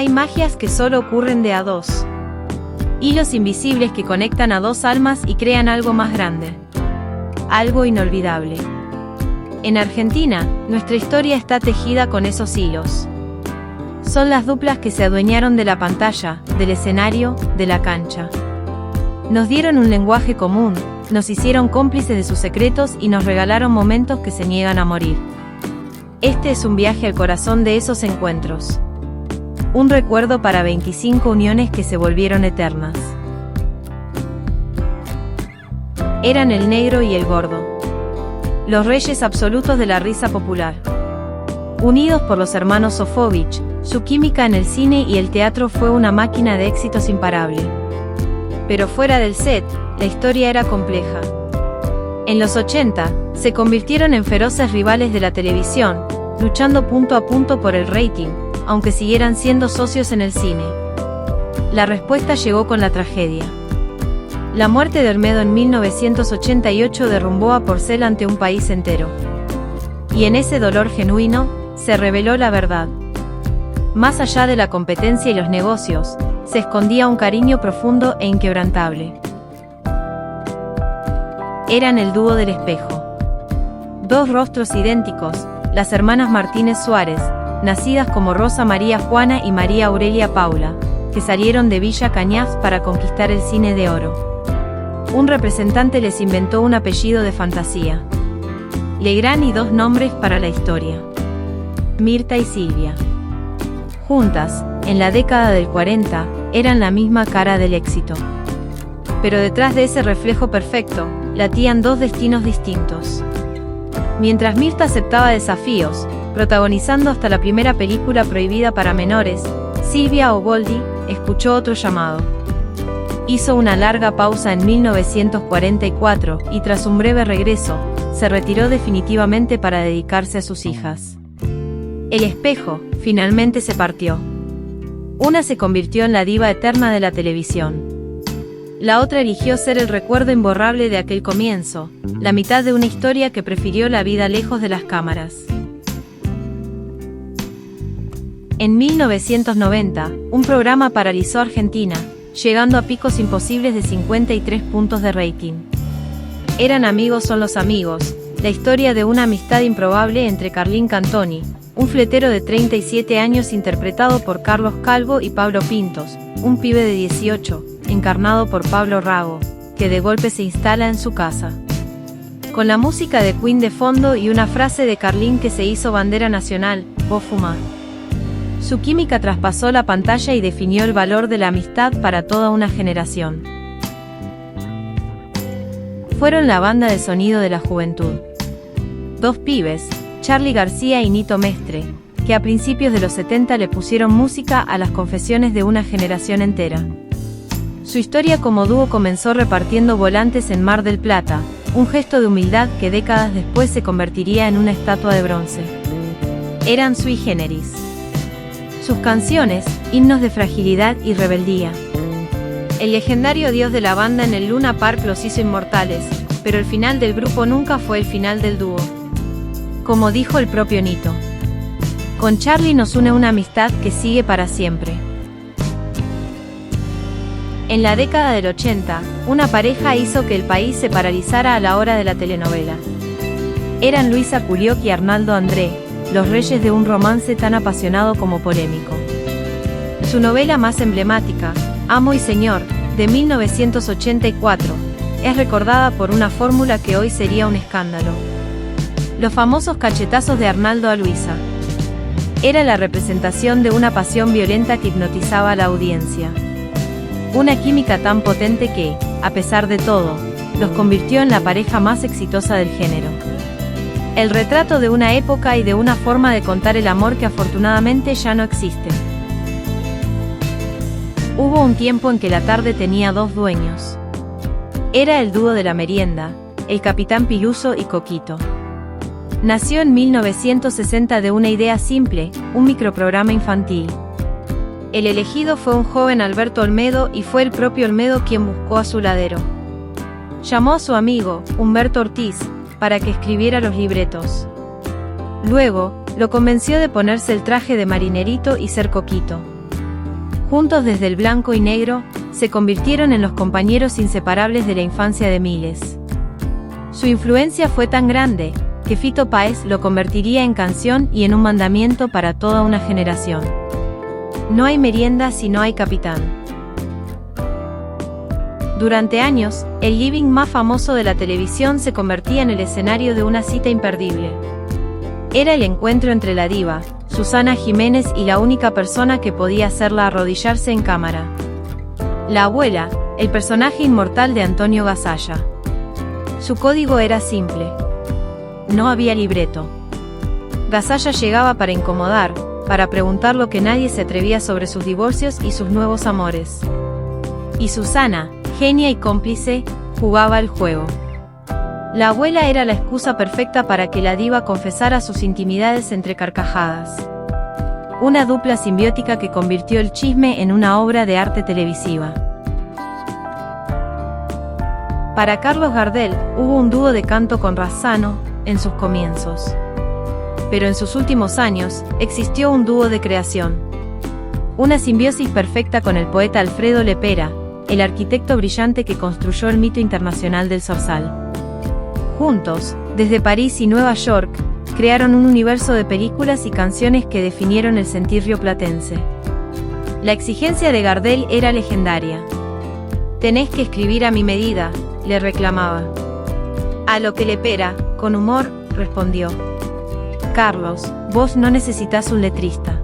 Hay magias que solo ocurren de a dos. Hilos invisibles que conectan a dos almas y crean algo más grande. Algo inolvidable. En Argentina, nuestra historia está tejida con esos hilos. Son las duplas que se adueñaron de la pantalla, del escenario, de la cancha. Nos dieron un lenguaje común, nos hicieron cómplices de sus secretos y nos regalaron momentos que se niegan a morir. Este es un viaje al corazón de esos encuentros. Un recuerdo para 25 uniones que se volvieron eternas. Eran el negro y el gordo. Los reyes absolutos de la risa popular. Unidos por los hermanos Sofovich, su química en el cine y el teatro fue una máquina de éxitos imparable. Pero fuera del set, la historia era compleja. En los 80, se convirtieron en feroces rivales de la televisión, luchando punto a punto por el rating, aunque siguieran siendo socios en el cine. La respuesta llegó con la tragedia. La muerte de Olmedo en 1988 derrumbó a Porcel ante un país entero. Y en ese dolor genuino, se reveló la verdad. Más allá de la competencia y los negocios, se escondía un cariño profundo e inquebrantable. Eran el dúo del espejo. Dos rostros idénticos, las hermanas Martínez Suárez, nacidas como Rosa María Juana y María Aurelia Paula, que salieron de Villa Cañas para conquistar el cine de oro. Un representante les inventó un apellido de fantasía. Legrand y dos nombres para la historia: Mirta y Silvia. Juntas, en la década del 40, eran la misma cara del éxito. Pero detrás de ese reflejo perfecto, latían dos destinos distintos. Mientras Mirta aceptaba desafíos, protagonizando hasta la primera película prohibida para menores, Silvia Oboldi escuchó otro llamado. Hizo una larga pausa en 1944 y tras un breve regreso, se retiró definitivamente para dedicarse a sus hijas. El espejo, finalmente se partió. Una se convirtió en la diva eterna de la televisión. La otra eligió ser el recuerdo imborrable de aquel comienzo, la mitad de una historia que prefirió la vida lejos de las cámaras. En 1990, un programa paralizó a Argentina, llegando a picos imposibles de 53 puntos de rating. Eran amigos son los amigos, la historia de una amistad improbable entre Carlín Cantoni, un fletero de 37 años interpretado por Carlos Calvo, y Pablo Pintos, un pibe de 18, encarnado por Pablo Rago, que de golpe se instala en su casa. Con la música de Queen de fondo y una frase de Carlín que se hizo bandera nacional: "Vos fumá". Su química traspasó la pantalla y definió el valor de la amistad para toda una generación. Fueron la banda de sonido de la juventud. Dos pibes, Charly García y Nito Mestre, que a principios de los 70 le pusieron música a las confesiones de una generación entera. Su historia como dúo comenzó repartiendo volantes en Mar del Plata, un gesto de humildad que décadas después se convertiría en una estatua de bronce. Eran sui generis. Sus canciones, himnos de fragilidad y rebeldía. El legendario dios de la banda en el Luna Park los hizo inmortales, pero el final del grupo nunca fue el final del dúo. Como dijo el propio Nito: "Con Charly nos une una amistad que sigue para siempre". En la década del 80, una pareja hizo que el país se paralizara a la hora de la telenovela. Eran Luisa Culioc y Arnaldo André, los reyes de un romance tan apasionado como polémico. Su novela más emblemática, Amo y Señor, de 1984, es recordada por una fórmula que hoy sería un escándalo: los famosos cachetazos de Arnaldo a Luisa. Era la representación de una pasión violenta que hipnotizaba a la audiencia. Una química tan potente que, a pesar de todo, los convirtió en la pareja más exitosa del género. El retrato de una época y de una forma de contar el amor que afortunadamente ya no existe. Hubo un tiempo en que la tarde tenía dos dueños. Era el dúo de la merienda, el Capitán Piluso y Coquito. Nació en 1960 de una idea simple, un microprograma infantil. El elegido fue un joven Alberto Olmedo y fue el propio Olmedo quien buscó a su ladero. Llamó a su amigo, Humberto Ortiz, para que escribiera los libretos. Luego, lo convenció de ponerse el traje de marinerito y ser Coquito. Juntos desde el blanco y negro, se convirtieron en los compañeros inseparables de la infancia de miles. Su influencia fue tan grande, que Fito Páez lo convertiría en canción y en un mandamiento para toda una generación. No hay merienda si no hay capitán. Durante años, el living más famoso de la televisión se convertía en el escenario de una cita imperdible. Era el encuentro entre la diva, Susana Jiménez, y la única persona que podía hacerla arrodillarse en cámara. La abuela, el personaje inmortal de Antonio Gasalla. Su código era simple. No había libreto. Gasalla llegaba para incomodar, para preguntar lo que nadie se atrevía sobre sus divorcios y sus nuevos amores. Y Susana, genia y cómplice, jugaba el juego. La abuela era la excusa perfecta para que la diva confesara sus intimidades entre carcajadas. Una dupla simbiótica que convirtió el chisme en una obra de arte televisiva. Para Carlos Gardel, hubo un dúo de canto con Razzano en sus comienzos. Pero en sus últimos años, existió un dúo de creación. Una simbiosis perfecta con el poeta Alfredo Lepera, el arquitecto brillante que construyó el mito internacional del Zorzal. Juntos, desde París y Nueva York, crearon un universo de películas y canciones que definieron el sentir rioplatense. La exigencia de Gardel era legendaria. «Tenés que escribir a mi medida», le reclamaba. A lo que Lepera, con humor, respondió: «Carlos, vos no necesitas un letrista.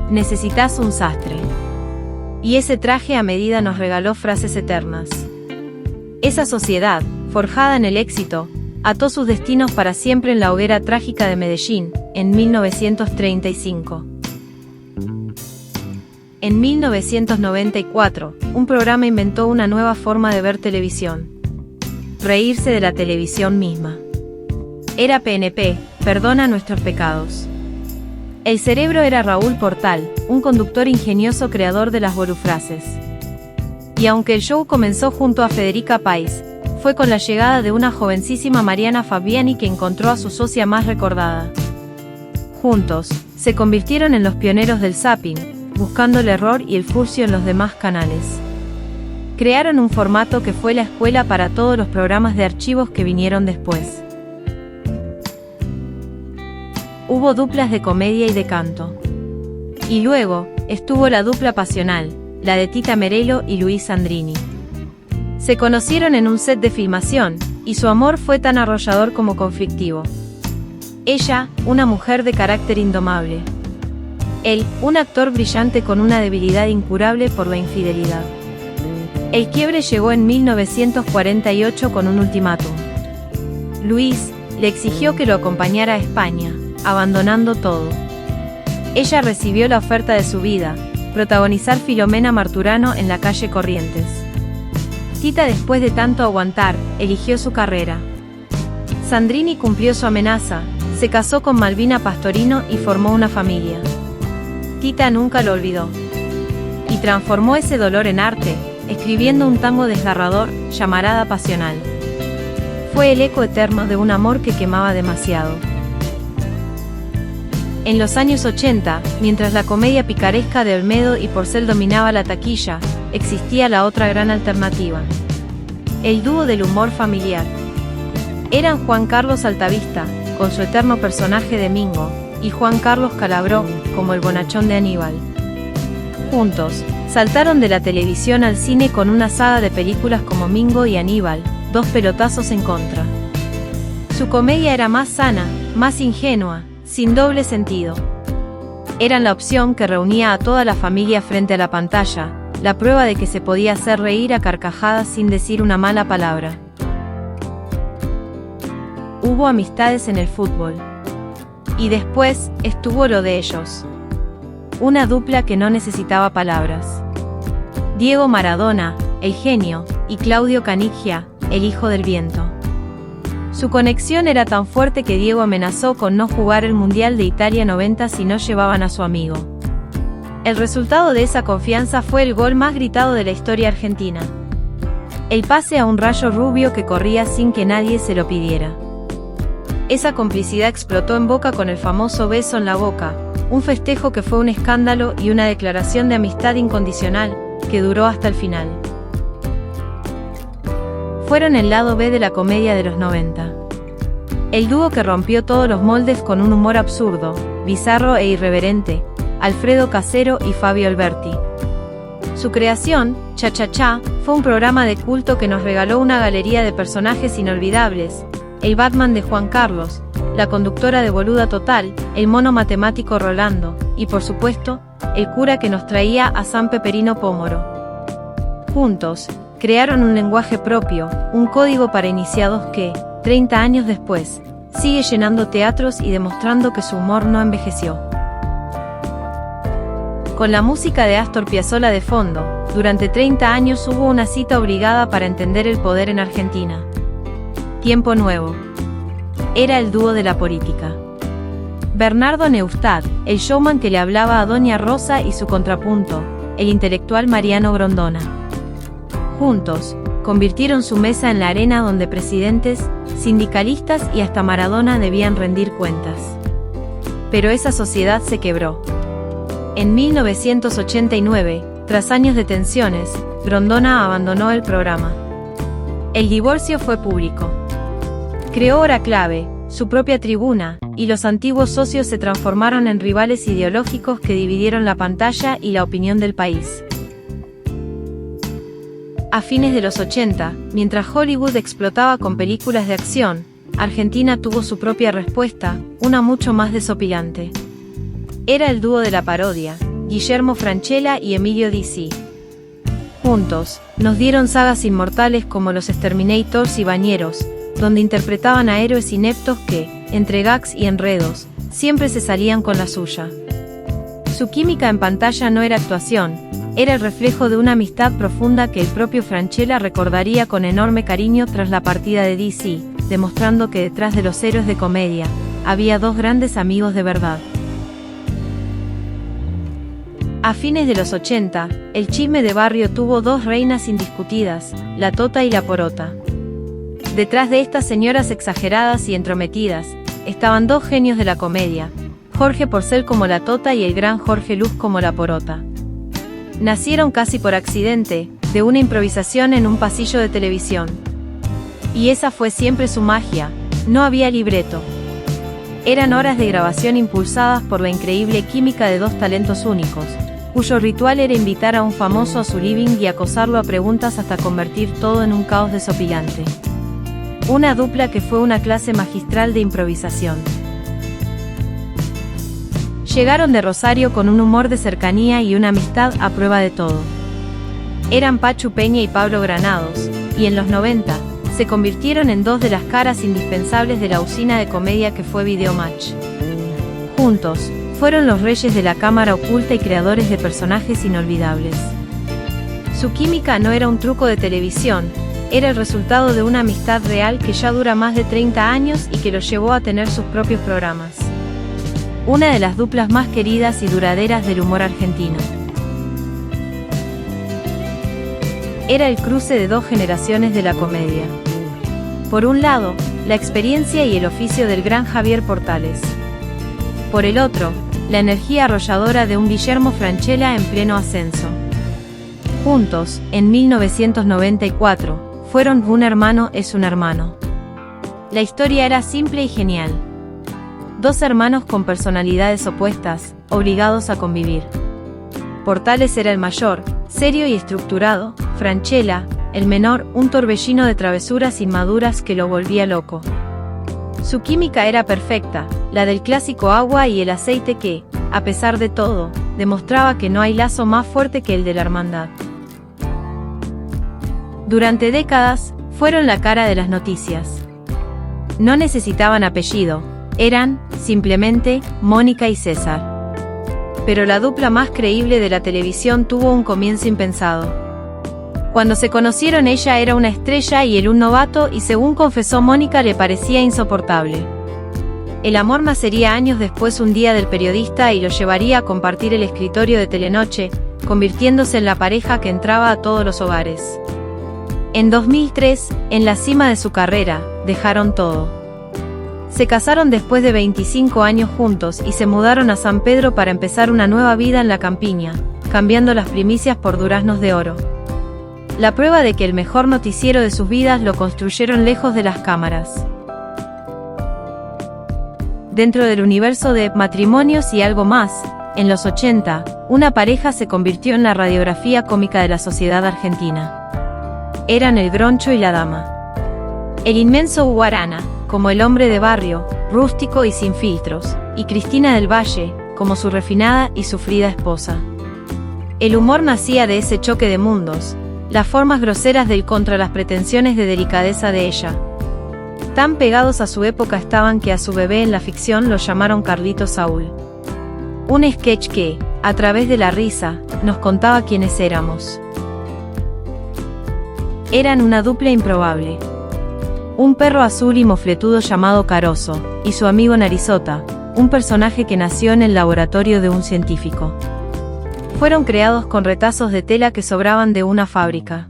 Necesitas un sastre». Y ese traje a medida nos regaló frases eternas. Esa sociedad, forjada en el éxito, ató sus destinos para siempre en la hoguera trágica de Medellín, en 1935. En 1994, un programa inventó una nueva forma de ver televisión. Reírse de la televisión misma. Era PNP, Perdona nuestros pecados. El cerebro era Raúl Portal, un conductor ingenioso creador de las bolufrases. Y aunque el show comenzó junto a Federica País, fue con la llegada de una jovencísima Mariana Fabiani que encontró a su socia más recordada. Juntos, se convirtieron en los pioneros del zapping, buscando el error y el furcio en los demás canales. Crearon un formato que fue la escuela para todos los programas de archivos que vinieron después. Hubo duplas de comedia y de canto. Y luego, estuvo la dupla pasional, la de Tita Merello y Luis Sandrini. Se conocieron en un set de filmación, y su amor fue tan arrollador como conflictivo. Ella, una mujer de carácter indomable. Él, un actor brillante con una debilidad incurable por la infidelidad. El quiebre llegó en 1948 con un ultimátum. Luis le exigió que lo acompañara a España, abandonando todo. Ella recibió la oferta de su vida, protagonizar Filomena Marturano en la calle Corrientes. Tita, después de tanto aguantar, eligió su carrera. Sandrini cumplió su amenaza, se casó con Malvina Pastorino y formó una familia. Tita nunca lo olvidó. Y transformó ese dolor en arte, escribiendo un tango desgarrador, Llamarada Pasional. Fue el eco eterno de un amor que quemaba demasiado. En los años 80, mientras la comedia picaresca de Olmedo y Porcel dominaba la taquilla, existía la otra gran alternativa. El dúo del humor familiar. Eran Juan Carlos Altavista, con su eterno personaje de Mingo, y Juan Carlos Calabró, como el bonachón de Aníbal. Juntos, saltaron de la televisión al cine con una saga de películas como Mingo y Aníbal, dos pelotazos en contra. Su comedia era más sana, más ingenua, sin doble sentido. Eran la opción que reunía a toda la familia frente a la pantalla, la prueba de que se podía hacer reír a carcajadas sin decir una mala palabra. Hubo amistades en el fútbol. Y después, estuvo lo de ellos. Una dupla que no necesitaba palabras. Diego Maradona, el genio, y Claudio Caniggia, el hijo del viento. Su conexión era tan fuerte que Diego amenazó con no jugar el Mundial de Italia 90 si no llevaban a su amigo. El resultado de esa confianza fue el gol más gritado de la historia argentina. El pase a un Rayo Rubio que corría sin que nadie se lo pidiera. Esa complicidad explotó en Boca con el famoso beso en la boca, un festejo que fue un escándalo y una declaración de amistad incondicional, que duró hasta el final. Fueron el lado B de la comedia de los 90. El dúo que rompió todos los moldes con un humor absurdo, bizarro e irreverente, Alfredo Casero y Fabio Alberti. Su creación, Cha Cha Cha, fue un programa de culto que nos regaló una galería de personajes inolvidables: el Batman de Juan Carlos, la conductora de Boluda Total, el mono matemático Rolando, y por supuesto, el cura que nos traía a San Peperino Pómoro. Juntos, crearon un lenguaje propio, un código para iniciados que, 30 años después, sigue llenando teatros y demostrando que su humor no envejeció. Con la música de Astor Piazzolla de fondo, durante 30 años hubo una cita obligada para entender el poder en Argentina. Tiempo Nuevo. Era el dúo de la política. Bernardo Neustadt, el showman que le hablaba a Doña Rosa, y su contrapunto, el intelectual Mariano Grondona. Juntos, convirtieron su mesa en la arena donde presidentes, sindicalistas y hasta Maradona debían rendir cuentas. Pero esa sociedad se quebró. En 1989, tras años de tensiones, Grondona abandonó el programa. El divorcio fue público. Creó Hora Clave, su propia tribuna, y los antiguos socios se transformaron en rivales ideológicos que dividieron la pantalla y la opinión del país. A fines de los 80, mientras Hollywood explotaba con películas de acción, Argentina tuvo su propia respuesta, una mucho más desopilante. Era el dúo de la parodia, Guillermo Francella y Emilio Dizzi. Juntos, nos dieron sagas inmortales como Los Exterminators y Bañeros, donde interpretaban a héroes ineptos que, entre gags y enredos, siempre se salían con la suya. Su química en pantalla no era actuación, era el reflejo de una amistad profunda que el propio Francella recordaría con enorme cariño tras la partida de Dizzi, demostrando que detrás de los héroes de comedia, había dos grandes amigos de verdad. A fines de los 80, el chisme de barrio tuvo dos reinas indiscutidas, la Tota y la Porota. Detrás de estas señoras exageradas y entrometidas, estaban dos genios de la comedia, Jorge Porcel como la Tota y el gran Jorge Luz como la Porota. Nacieron casi por accidente, de una improvisación en un pasillo de televisión. Y esa fue siempre su magia, no había libreto. Eran horas de grabación impulsadas por la increíble química de dos talentos únicos, cuyo ritual era invitar a un famoso a su living y acosarlo a preguntas hasta convertir todo en un caos desopilante. Una dupla que fue una clase magistral de improvisación. Llegaron de Rosario con un humor de cercanía y una amistad a prueba de todo. Eran Pachu Peña y Pablo Granados, y en los 90, se convirtieron en dos de las caras indispensables de la usina de comedia que fue Videomatch. Juntos, fueron los reyes de la cámara oculta y creadores de personajes inolvidables. Su química no era un truco de televisión, era el resultado de una amistad real que ya dura más de 30 años y que los llevó a tener sus propios programas. Una de las duplas más queridas y duraderas del humor argentino. Era el cruce de dos generaciones de la comedia. Por un lado, la experiencia y el oficio del gran Javier Portales. Por el otro, la energía arrolladora de un Guillermo Francella en pleno ascenso. Juntos, en 1994, fueron Un hermano es un hermano. La historia era simple y genial. Dos hermanos con personalidades opuestas, obligados a convivir. Portales era el mayor, serio y estructurado, Francella, el menor, un torbellino de travesuras inmaduras que lo volvía loco. Su química era perfecta, la del clásico agua y el aceite que, a pesar de todo, demostraba que no hay lazo más fuerte que el de la hermandad. Durante décadas, fueron la cara de las noticias. No necesitaban apellido, eran, simplemente, Mónica y César. Pero la dupla más creíble de la televisión tuvo un comienzo impensado. Cuando se conocieron, ella era una estrella y él un novato, y según confesó Mónica, le parecía insoportable. El amor nacería años después un día del periodista y lo llevaría a compartir el escritorio de Telenoche, convirtiéndose en la pareja que entraba a todos los hogares. En 2003, en la cima de su carrera, dejaron todo. Se casaron después de 25 años juntos y se mudaron a San Pedro para empezar una nueva vida en la campiña, cambiando las primicias por duraznos de oro. La prueba de que el mejor noticiero de sus vidas lo construyeron lejos de las cámaras. Dentro del universo de Matrimonios y algo más, en los 80, una pareja se convirtió en la radiografía cómica de la sociedad argentina. Eran el Groncho y la Dama. El inmenso Hugo Arana, como el hombre de barrio, rústico y sin filtros, y Cristina del Valle, como su refinada y sufrida esposa. El humor nacía de ese choque de mundos, las formas groseras del contra las pretensiones de delicadeza de ella. Tan pegados a su época estaban que a su bebé en la ficción lo llamaron Carlito Saúl. Un sketch que, a través de la risa, nos contaba quiénes éramos. Eran una dupla improbable. Un perro azul y mofletudo llamado Caroso, y su amigo Narizota, un personaje que nació en el laboratorio de un científico. Fueron creados con retazos de tela que sobraban de una fábrica.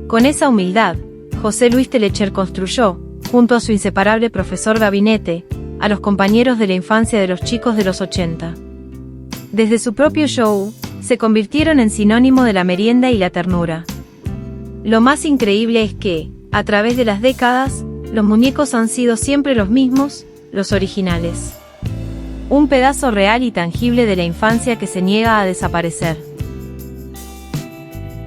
Con esa humildad, José Luis Telecher construyó, junto a su inseparable profesor Gabinete, a los compañeros de la infancia de los chicos de los 80. Desde su propio show, se convirtieron en sinónimo de la merienda y la ternura. Lo más increíble es que, a través de las décadas, los muñecos han sido siempre los mismos, los originales. Un pedazo real y tangible de la infancia que se niega a desaparecer.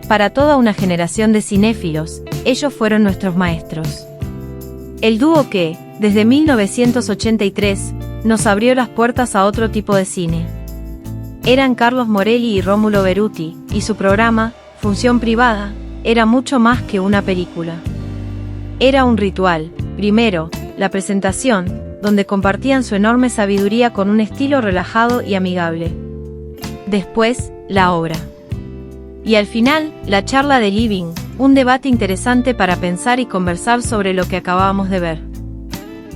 Para toda una generación de cinéfilos, ellos fueron nuestros maestros. El dúo que, desde 1983, nos abrió las puertas a otro tipo de cine. Eran Carlos Morelli y Rómulo Beruti, y su programa, Función Privada, era mucho más que una película. Era un ritual. Primero, la presentación, donde compartían su enorme sabiduría con un estilo relajado y amigable. Después, la obra. Y al final, la charla de living, un debate interesante para pensar y conversar sobre lo que acabábamos de ver.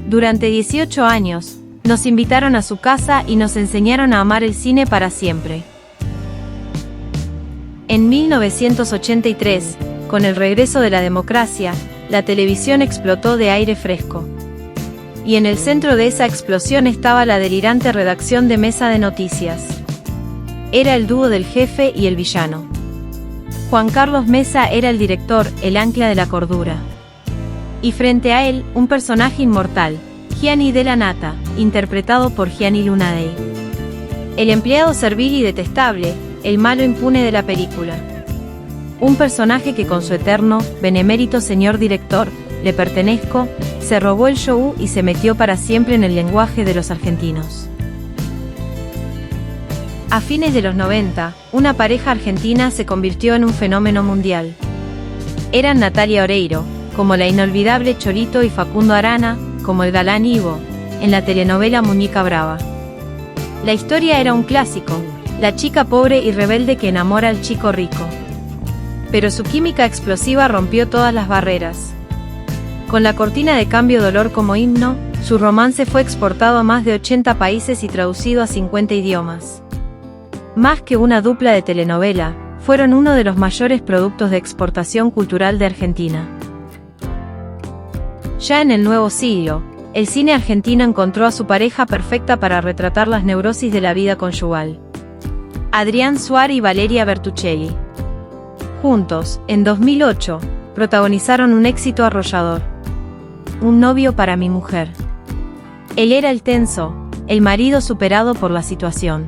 Durante 18 años, nos invitaron a su casa y nos enseñaron a amar el cine para siempre. En 1983, con el regreso de la democracia, la televisión explotó de aire fresco. Y en el centro de esa explosión estaba la delirante redacción de Mesa de Noticias. Era el dúo del jefe y el villano. Juan Carlos Mesa era el director, el ancla de la cordura. Y frente a él, un personaje inmortal, Gianni Della Nata, interpretado por Gianni Lunadei. El empleado servil y detestable, el malo impune de la película. Un personaje que con su eterno, benemérito señor director, le pertenezco, se robó el show y se metió para siempre en el lenguaje de los argentinos. A fines de los 90, una pareja argentina se convirtió en un fenómeno mundial. Eran Natalia Oreiro, como la inolvidable Cholito, y Facundo Arana, como el galán Ivo, en la telenovela Muñeca Brava. La historia era un clásico, la chica pobre y rebelde que enamora al chico rico. Pero su química explosiva rompió todas las barreras. Con la cortina de cambio Dolor como himno, su romance fue exportado a más de 80 países y traducido a 50 idiomas. Más que una dupla de telenovela, fueron uno de los mayores productos de exportación cultural de Argentina. Ya en el nuevo siglo, el cine argentino encontró a su pareja perfecta para retratar las neurosis de la vida conyugal. Adrián Suar y Valeria Bertuccelli. Juntos, en 2008, protagonizaron un éxito arrollador. Un novio para mi mujer. Él era el tenso, el marido superado por la situación.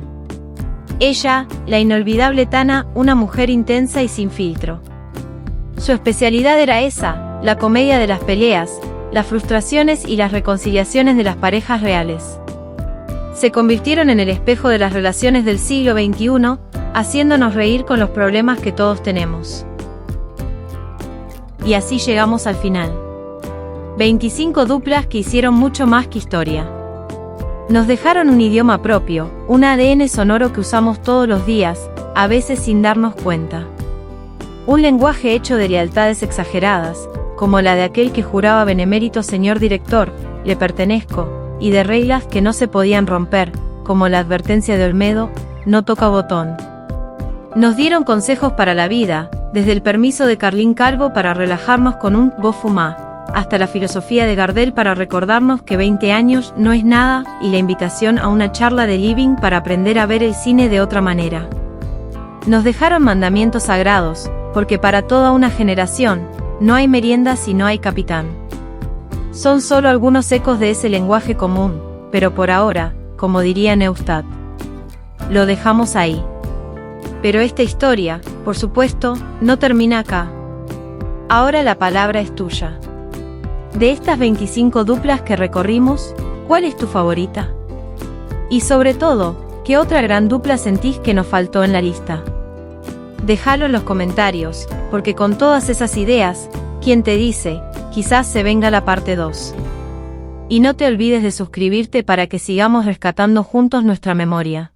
Ella, la inolvidable Tana, una mujer intensa y sin filtro. Su especialidad era esa, la comedia de las peleas, las frustraciones y las reconciliaciones de las parejas reales. Se convirtieron en el espejo de las relaciones del siglo XXI, haciéndonos reír con los problemas que todos tenemos. Y así llegamos al final. 25 duplas que hicieron mucho más que historia. Nos dejaron un idioma propio, un ADN sonoro que usamos todos los días, a veces sin darnos cuenta. Un lenguaje hecho de lealtades exageradas, como la de aquel que juraba benemérito señor director, le pertenezco, y de reglas que no se podían romper, como la advertencia de Olmedo, no toca botón. Nos dieron consejos para la vida, desde el permiso de Carlín Calvo para relajarnos con un «vos fumá», hasta la filosofía de Gardel para recordarnos que 20 años no es nada, y la invitación a una charla de living para aprender a ver el cine de otra manera. Nos dejaron mandamientos sagrados, porque para toda una generación, no hay merienda si no hay capitán. Son solo algunos ecos de ese lenguaje común, pero por ahora, como diría Neustadt, lo dejamos ahí. Pero esta historia, por supuesto, no termina acá. Ahora la palabra es tuya. De estas 25 duplas que recorrimos, ¿cuál es tu favorita? Y sobre todo, ¿qué otra gran dupla sentís que nos faltó en la lista? Déjalo en los comentarios, porque con todas esas ideas, ¿quién te dice? Quizás se venga la parte 2. Y no te olvides de suscribirte para que sigamos rescatando juntos nuestra memoria.